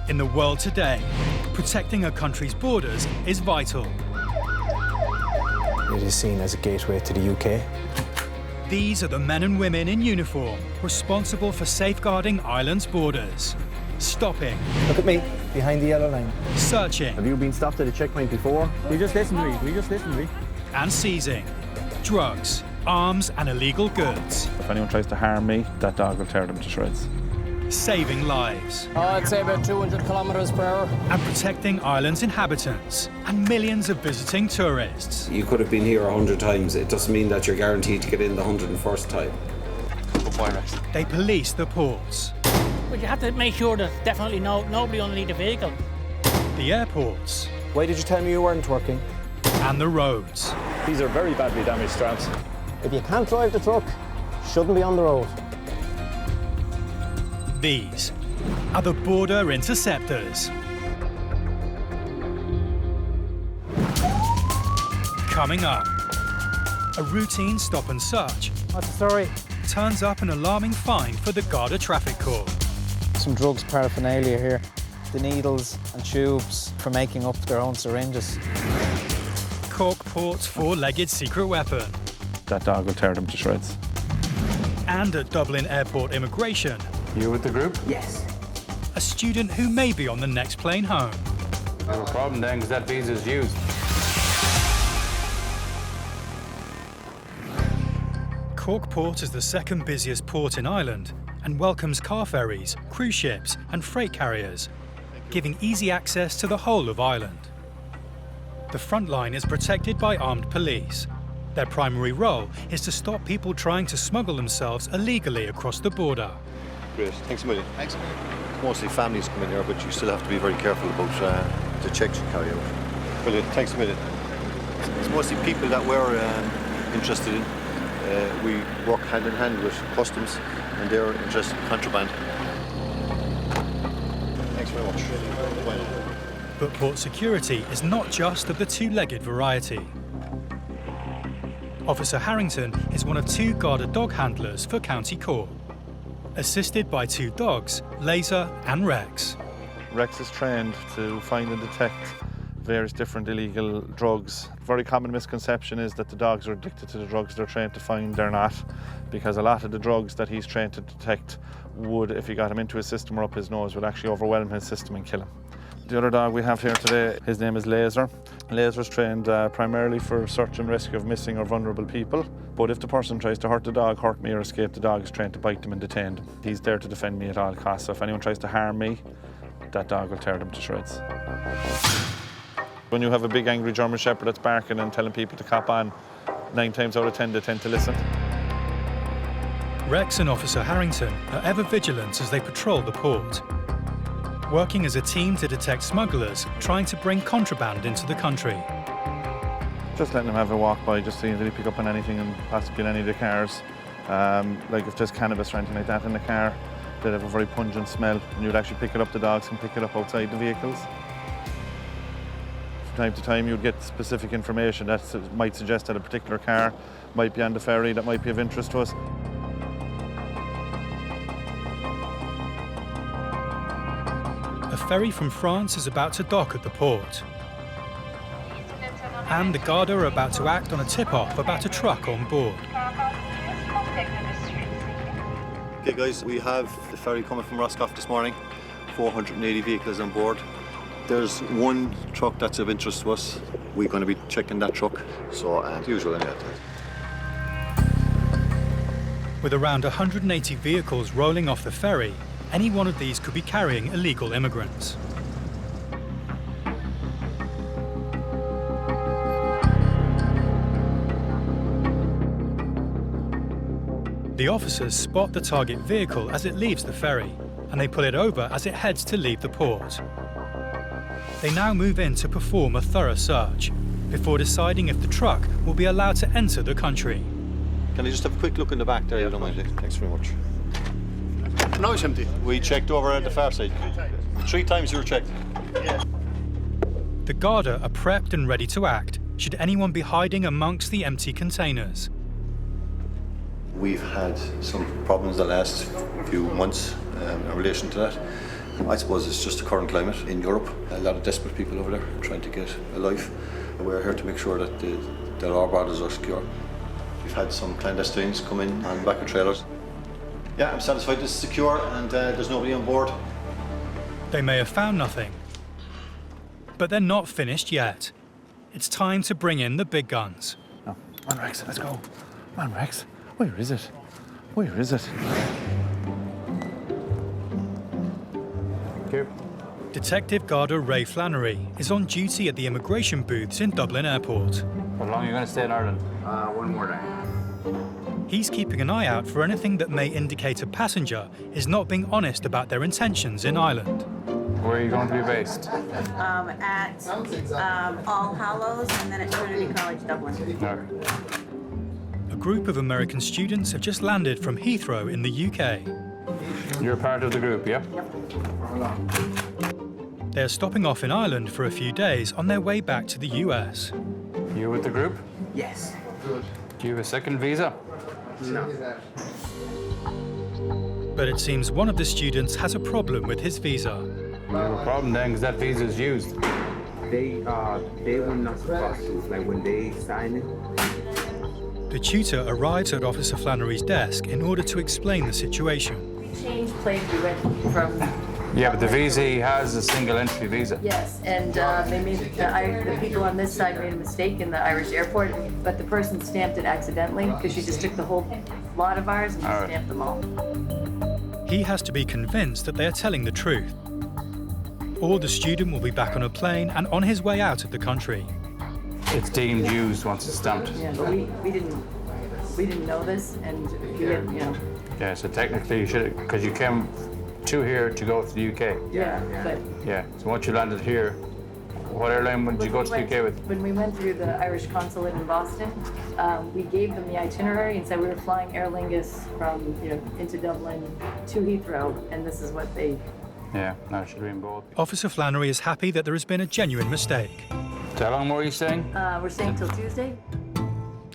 In the world today, protecting a country's borders is vital. It is seen as a gateway to the UK. These are the men and women in uniform responsible for safeguarding Ireland's borders. Stopping. Look at me, behind the yellow line. Searching. Have you been stopped at a checkpoint before? We just listened to me. And seizing drugs, arms and illegal goods. If anyone tries to harm me, that dog will tear them to shreds. Saving lives. I'd say about 200 kilometres per hour. And protecting Ireland's inhabitants and millions of visiting tourists. You could have been here 100 times. It doesn't mean that you're guaranteed to get in the 101st time. They police the ports. But you have to make sure there's definitely nobody underneath the vehicle. The airports. Why did you tell me you weren't working? And the roads. These are very badly damaged straps. If you can't drive the truck, shouldn't be on the road. These are the Border Interceptors. Coming up, a routine stop and search. What's the story? Turns up an alarming find for the Gardai traffic court. Some drugs paraphernalia here. The needles and tubes for making up their own syringes. Cork Port's four-legged secret weapon. That dog will tear them to shreds. And at Dublin Airport Immigration. You with the group? Yes. A student who may be on the next plane home. No problem then, because that visa's used. Cork Port is the second busiest port in Ireland and welcomes car ferries, cruise ships and freight carriers, giving easy access to the whole of Ireland. The front line is protected by armed police. Their primary role is to stop people trying to smuggle themselves illegally across the border. Great, thanks a million. Thanks a million. Mostly families come in here, but you still have to be very careful about the checks you carry out. Brilliant, thanks a million. It's mostly people that we're interested in. We work hand in hand with customs and they're interested in contraband. Thanks very much. Bye. But port security is not just of the two-legged variety. Officer Harrington is one of two Gardai dog handlers for County Cork, assisted by two dogs, Laser and Rex. Rex is trained to find and detect various different illegal drugs. A very common misconception is that the dogs are addicted to the drugs they're trained to find. They're not, because a lot of the drugs that he's trained to detect would, if you got him into his system or up his nose, would actually overwhelm his system and kill him. The other dog we have here today, his name is Laser. Laser's trained primarily for search and rescue of missing or vulnerable people. But if the person tries to hurt the dog, hurt me or escape, the dog is trained to bite them and detain them. He's there to defend me at all costs. So if anyone tries to harm me, that dog will tear them to shreds. When you have a big angry German Shepherd that's barking and telling people to cop on, 9 times out of 10 they tend to listen. Rex and Officer Harrington are ever vigilant as they patrol the port, working as a team to detect smugglers trying to bring contraband into the country. Just letting them have a walk by, just seeing if they pick up on anything and possibly in any of the cars. Like if there's cannabis or anything like that in the car, they'd have a very pungent smell and you'd actually pick it up, the dogs can pick it up outside the vehicles. From time to time you'd get specific information that might suggest that a particular car might be on the ferry that might be of interest to us. A ferry from France is about to dock at the port. And the Gardai are about to act on a tip-off about a truck on board. Okay guys, we have the ferry coming from Roscoff this morning, 480 vehicles on board. There's one truck that's of interest to us. We're going to be checking that truck, so as usual anyway. With around 180 vehicles rolling off the ferry, any one of these could be carrying illegal immigrants. The officers spot the target vehicle as it leaves the ferry, and they pull it over as it heads to leave the port. They now move in to perform a thorough search, before deciding if the truck will be allowed to enter the country. Can I just have a quick look in the back there? I don't mind. Thanks very much. No, it's empty. We checked over at the far side. 3 times you were checked. Yeah. The Gardai are prepped and ready to act, should anyone be hiding amongst the empty containers. We've had some problems the last few months in relation to that. I suppose it's just the current climate in Europe. A lot of desperate people over there trying to get a life. We're here to make sure that our borders are secure. We've had some clandestines come in on the back of trailers. Yeah, I'm satisfied this is secure and there's nobody on board. They may have found nothing, but they're not finished yet. It's time to bring in the big guns. No. Come on, Rex, let's go. Come on, Rex. Where is it? Where is it? Detective Gardai Ray Flannery is on duty at the immigration booths in Dublin Airport. How long are you going to stay in Ireland? One more day. He's keeping an eye out for anything that may indicate a passenger is not being honest about their intentions in Ireland. Where are you going to be based? At All Hallows and then at Trinity College Dublin. Okay. A group of American students have just landed from Heathrow in the UK. You're part of the group, yeah? They're stopping off in Ireland for a few days on their way back to the US. You with the group? Yes. Do you have a second visa? No. But it seems one of the students has a problem with his visa. You have a problem then, because that visa is used. They were not supposed to. Like when they signed it. The tutor arrives at Officer Flannery's desk in order to explain the situation. We changed planes. We went from. Yeah, but the visa he has is a single entry visa. Yes, and they made the people on this side made a mistake in the Irish airport, but the person stamped it accidentally because she just took the whole lot of ours and just stamped them all. He has to be convinced that they are telling the truth, or the student will be back on a plane and on his way out of the country. It's deemed used once it's stamped. Yeah, but we didn't know this, and we didn't, you know. Yeah, so technically you should, because you came to here to go to the UK. Yeah, but. Yeah, so once you landed here, what airline would you go to the UK with? When we went through the Irish consulate in Boston, we gave them the itinerary and said we were flying Aer Lingus from, into Dublin to Heathrow, and this is what they. Yeah, no, it should be in both. Officer Flannery is happy that there has been a genuine mistake. So how long more are you staying? We're staying till Tuesday.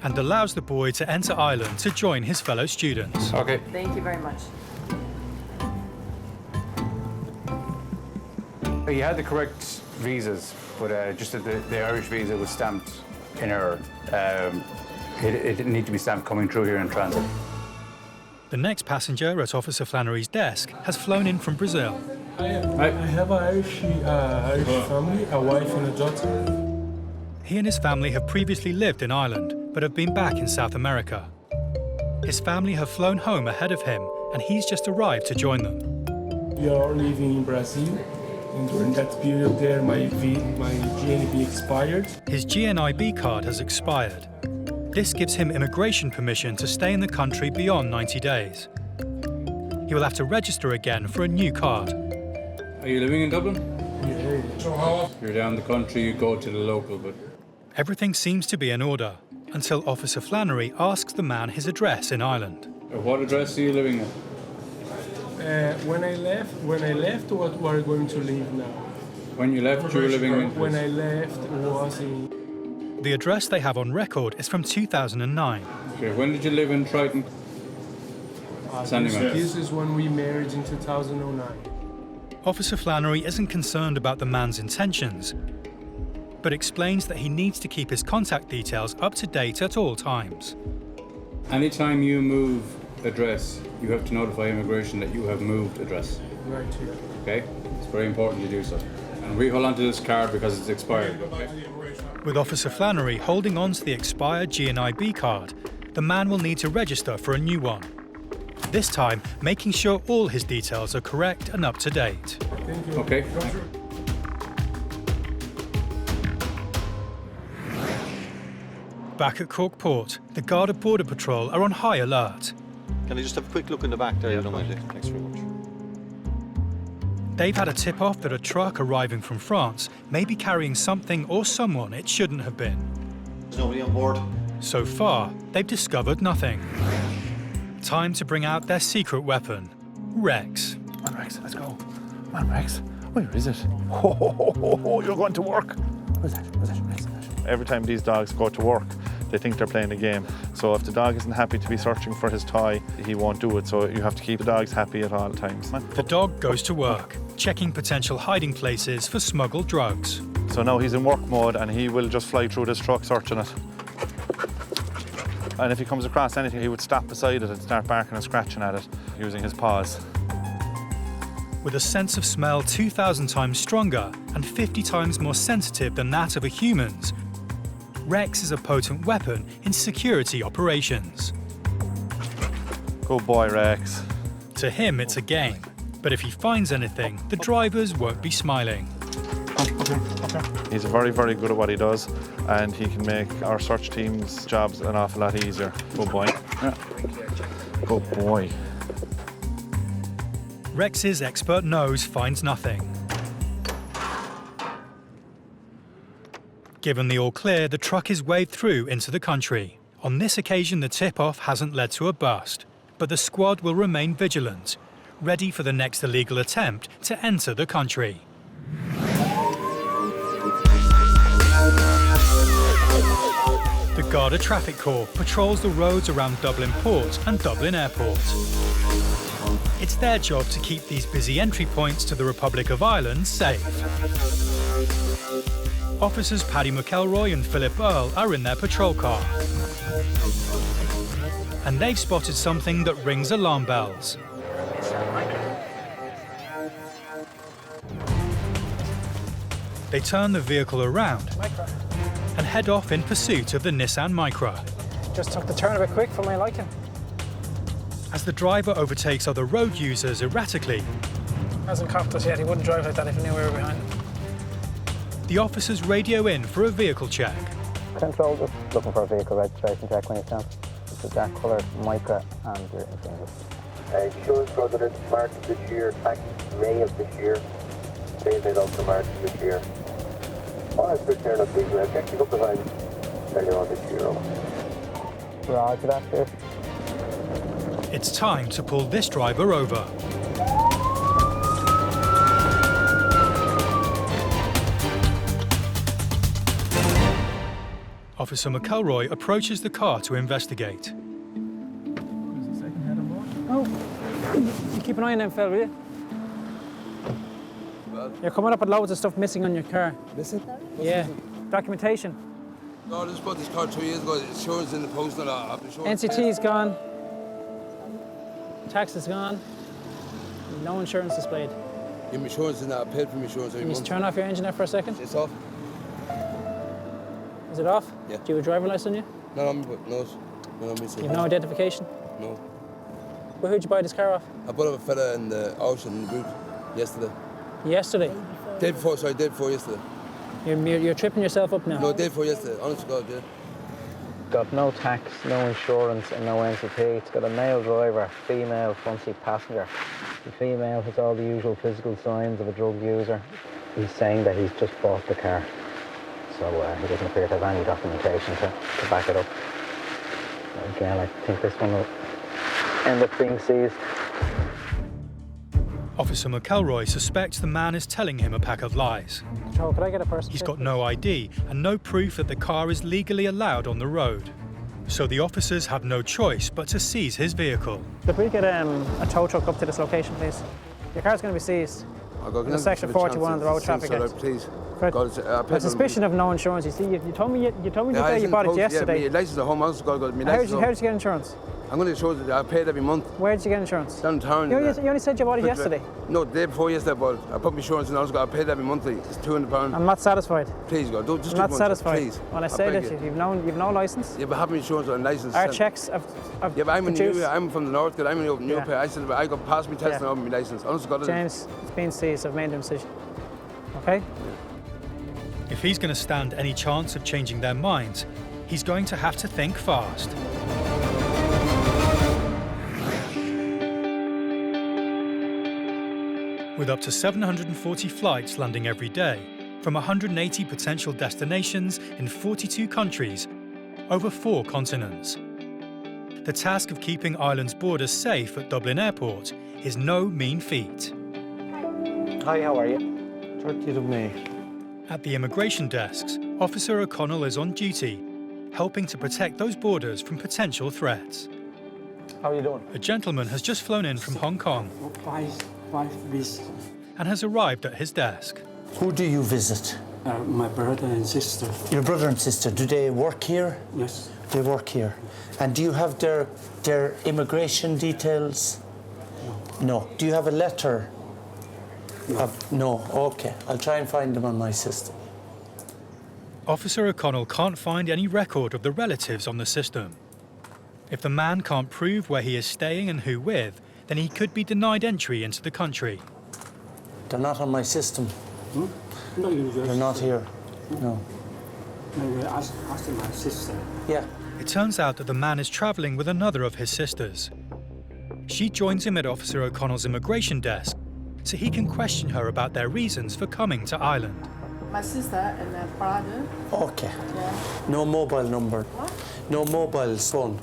And allows the boy to enter Ireland to join his fellow students. Okay. Thank you very much. You had the correct visas, but just that the Irish visa was stamped in error. It didn't need to be stamped coming through here in transit. The next passenger at Officer Flannery's desk has flown in from Brazil. I have an Irish family, a wife and a daughter. He and his family have previously lived in Ireland, but have been back in South America. His family have flown home ahead of him, and he's just arrived to join them. We are living in Brazil, and during that period there, my GNIB expired. His GNIB card has expired. This gives him immigration permission to stay in the country beyond 90 days. He will have to register again for a new card. Are you living in Dublin? Yeah. You're down the country, you go to the local, but... Everything seems to be in order, until Officer Flannery asks the man his address in Ireland. What address are you living at? When I left, what we are going to live now. When you left, you were living in... When I left, was in... The address they have on record is from 2009. Okay, when did you live in Triton? This is when we married in 2009. Officer Flannery isn't concerned about the man's intentions, but explains that he needs to keep his contact details up to date at all times. Anytime you move address, you have to notify immigration that you have moved address. Right here. Okay? It's very important you do so. And we hold on to this card because it's expired. Okay? With Officer Flannery holding on to the expired GNIB card, the man will need to register for a new one. This time, making sure all his details are correct and up to date. Thank you. Okay. Back at Cork Port, the Garda Border Patrol are on high alert. Can I just have a quick look in the back there? I don't mind it. Thanks very much. They've had a tip-off that a truck arriving from France may be carrying something or someone it shouldn't have been. There's nobody on board. So far, they've discovered nothing. Time to bring out their secret weapon, Rex. Come on, Rex, let's go. Come on, Rex. Where is it? Oh, you're going to work. Where's that? Rex? Every time these dogs go to work, they think they're playing a game. So if the dog isn't happy to be searching for his toy, he won't do it. So you have to keep the dogs happy at all times. The dog goes to work, checking potential hiding places for smuggled drugs. So now he's in work mode and he will just fly through this truck searching it. And if he comes across anything, he would stop beside it and start barking and scratching at it using his paws. With a sense of smell 2,000 times stronger and 50 times more sensitive than that of a human's, Rex is a potent weapon in security operations. Good boy, Rex. To him, it's a game. But if he finds anything, the drivers won't be smiling. He's very, very good at what he does, and he can make our search team's jobs an awful lot easier. Good boy. Yeah. Good boy. Rex's expert nose finds nothing. Given the all clear, the truck is waved through into the country. On this occasion, the tip-off hasn't led to a bust, but the squad will remain vigilant, ready for the next illegal attempt to enter the country. The Garda Traffic Corps patrols the roads around Dublin Port and Dublin Airport. It's their job to keep these busy entry points to the Republic of Ireland safe. Officers Paddy McElroy and Philip Earle are in their patrol car. And they've spotted something that rings alarm bells. They turn the vehicle around and head off in pursuit of the Nissan Micra. Just took the turn a bit quick for my liking. As the driver overtakes other road users erratically, Hasn't copped us yet. He wouldn't drive like that if he knew we were behind him. the officers radio in for a vehicle check. Control, just looking for a vehicle registration check when you stand. It's a dark coloured Micra and your insurance. Insurance resident March this year, tax May of this year, dated up to March this year. What is this here not being checked up behind earlier on this year? Roger that, sir. It's time to pull this driver over. Officer McElroy approaches the car to investigate. Oh, you keep an eye on them, fella, will you? You're coming up with loads of stuff missing on your car. Missing? Yeah. Documentation. No, I just bought this car 2 years ago. Insurance in the post and I have insurance. NCT's gone. Tax is gone. No insurance displayed. Your insurance is not paid for my insurance every Can you month. turn off your engine there for a second? It's off. Is it off? Yeah. Do you have a driver license on you? No, no, no, You have no identification? No. Well, who'd you buy this car off? I bought it with a fella in the ocean in the boot yesterday. Yesterday? Day before yesterday. You're tripping yourself up now. No, day before yesterday, honest to God, yeah. Got no tax, no insurance and no NCT. It's got a male driver, female front seat passenger. The female has all the usual physical signs of a drug user. He's saying that he's just bought the car. So he doesn't appear to have any documentation to back it up. Again, I think this one will end up being seized. Officer McElroy suspects the man is telling him a pack of lies. Joe, could I get a person? He's got no ID and no proof that the car is legally allowed on the road. So the officers have no choice but to seize his vehicle. Could we get a tow truck up to this location, please? Your car's going to be seized. Under Section 41 of the Road Traffic Act. Please. A suspicion of no insurance. You see, you told me you bought it yesterday. Yeah, my license at home, I also got my How license. did you get insurance? I'm going to show you that I paid every month. Where did you get insurance? Downtown. You only said you bought it yesterday. No, the day before yesterday, but I put my insurance in, I paid every monthly. It's £200. I'm not satisfied. Please, God, don't just I'm not satisfied. Please. When I say that you've no license. Yeah, but have my insurance and license. Our checks have yeah, but I'm produced. I'm from the north, I'm in New Pay. I got past me testing over my license. Honest to God, James, it's been seized. I've made a decision. Okay? If he's going to stand any chance of changing their minds, he's going to have to think fast. With up to 740 flights landing every day, from 180 potential destinations in 42 countries, over 4 continents. The task of keeping Ireland's borders safe at Dublin Airport is no mean feat. Hi, how are you? 30th of May. At the immigration desks, Officer O'Connell is on duty, helping to protect those borders from potential threats. How are you doing? A gentleman has just flown in from Hong Kong. and has arrived at his desk. Who do you visit? My brother and sister. Your brother and sister, do they work here? Yes. They work here. And do you have their immigration details? No. No. Do you have a letter? No. No. Okay. I'll try and find them on my system. Officer O'Connell can't find any record of the relatives on the system. If the man can't prove where he is staying and who with, then he could be denied entry into the country. They're not on my system. Hmm? No, they're not here. No. Maybe ask my sister. Yeah. It turns out that the man is travelling with another of his sisters. She joins him at Officer O'Connell's immigration desk so he can question her about their reasons for coming to Ireland. My sister and my brother. Okay. Yeah. No mobile number. What? No mobile phone.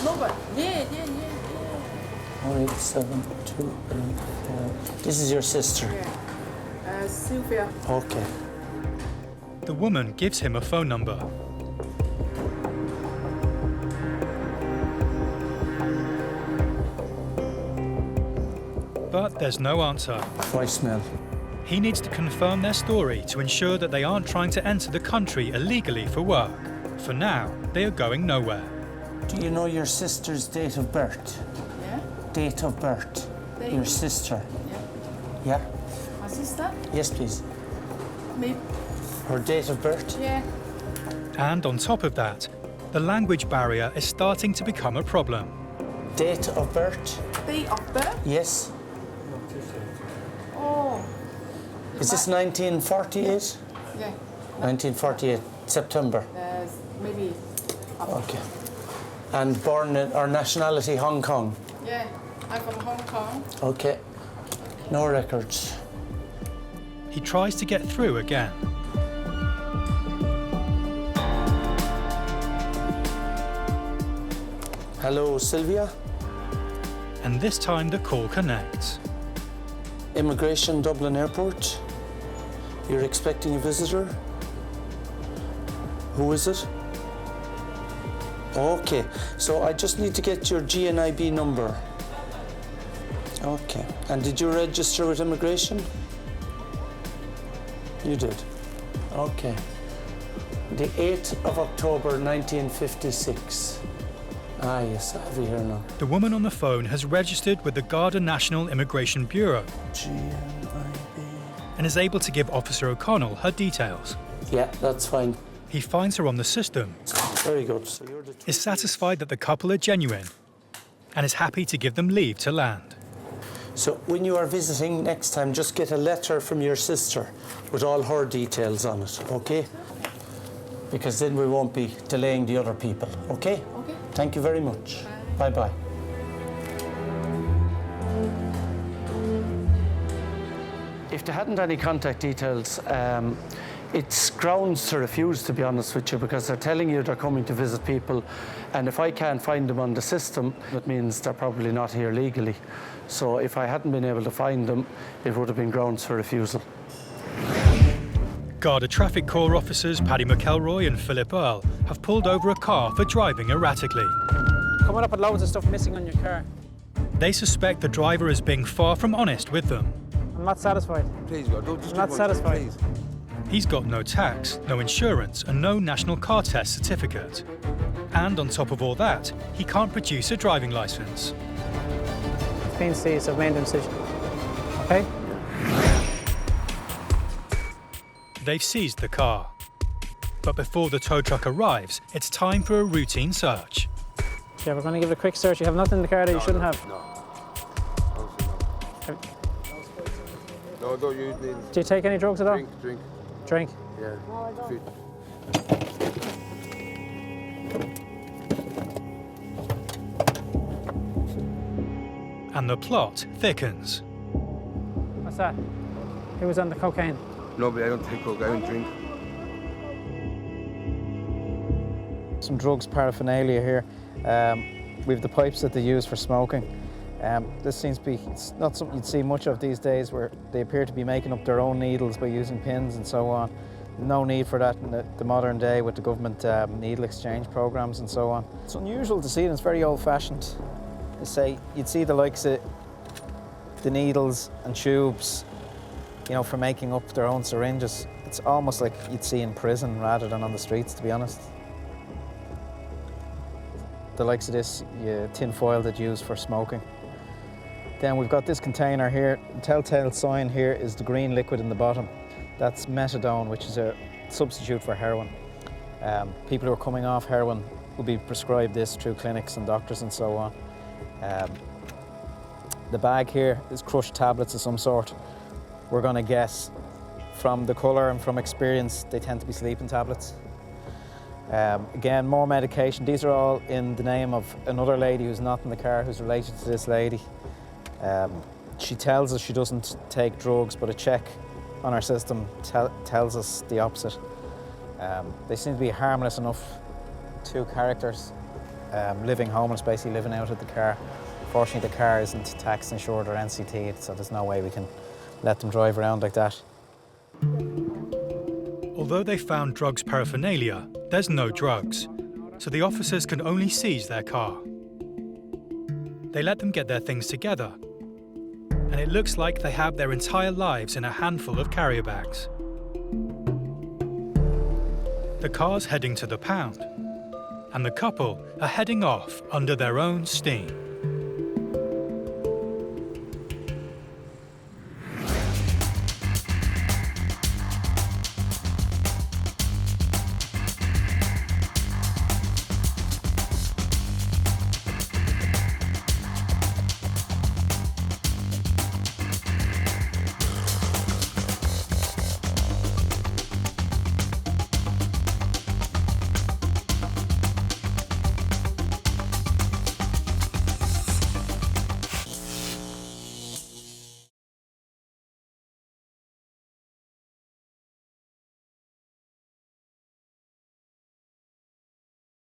Mobile. Yeah. 0872. This is your sister. Yeah. Sylvia. Okay. The woman gives him a phone number. But there's no answer. Voicemail. He needs to confirm their story to ensure that they aren't trying to enter the country illegally for work. For now, they are going nowhere. Do you know your sister's date of birth? Yeah. Date of birth. Your sister. Yeah. Yeah? My sister? Yes, please. Me. Her date of birth? Yeah. And on top of that, the language barrier is starting to become a problem. Date of birth? Date of birth? Yes. Oh. Is this 1948? Yeah. 1948, September. Maybe. Okay. And born in, or nationality Hong Kong? Yeah, I'm from Hong Kong. Okay. No records. He tries to get through again. Hello, Sylvia? And this time the call connects. Immigration, Dublin Airport. You're expecting a visitor? Who is it? Okay, so I just need to get your GNIB number. Okay, and did you register with immigration? You did. Okay. The 8th of October 1956. Ah, yes, I have you here now. The woman on the phone has registered with the Gardai National Immigration Bureau and is able to give Officer O'Connell her details. Yeah, that's fine. He finds her on the system, Very good. So is satisfied that the couple are genuine, and is happy to give them leave to land. So when you are visiting next time, just get a letter from your sister with all her details on it, okay? Because then we won't be delaying the other people, okay? Okay. Thank you very much. Bye-bye. If they hadn't any contact details, it's grounds to refuse, to be honest with you, because they're telling you they're coming to visit people, and if I can't find them on the system, that means they're probably not here legally. So if I hadn't been able to find them, it would have been grounds for refusal. Garda Traffic Corps officers Paddy McElroy and Philip Earl have pulled over a car for driving erratically. Coming up with loads of stuff missing on your car. They suspect the driver is being far from honest with them. I'm not satisfied. Please, God, don't just I'm not satisfied. Please. He's got no tax, no insurance, and no national car test certificate. And on top of all that, he can't produce a driving licence. It's been seized, I've made a decision. Okay? They've seized the car. But before the tow truck arrives, it's time for a routine search. Yeah, we're going to give it a quick search. You have nothing in the car that you shouldn't have. No, don't use it. Do you take any drugs at all? Drink. Drink? Yeah. And the plot thickens. What's that? Who was on the cocaine? Nobody, I don't take coke, I don't drink. Some drugs paraphernalia here. We've the pipes that they use for smoking. This seems to be, it's not something you'd see much of these days, where they appear to be making up their own needles by using pins and so on. No need for that in the modern day with the government needle exchange programs and so on. It's unusual to see, and it's very old-fashioned. You'd see the likes of the needles and tubes, you know, for making up their own syringes. It's almost like you'd see in prison rather than on the streets, to be honest. The likes of this tin foil that you use for smoking. Then we've got this container here. The telltale sign here is the green liquid in the bottom. That's methadone, which is a substitute for heroin. People who are coming off heroin will be prescribed this through clinics and doctors and so on. The bag here is crushed tablets of some sort. We're going to guess from the colour and from experience they tend to be sleeping tablets. Again, more medication. These are all in the name of another lady who's not in the car, who's related to this lady. She tells us she doesn't take drugs, but a check on our system tells us the opposite. They seem to be harmless enough. Two characters living homeless, basically living out of the car. Fortunately, the car isn't tax insured or NCT'd, so there's no way we can let them drive around like that. Although they found drugs paraphernalia, there's no drugs, so the officers can only seize their car. They let them get their things together, and it looks like they have their entire lives in a handful of carrier bags. The car's heading to the pound, and the couple are heading off under their own steam.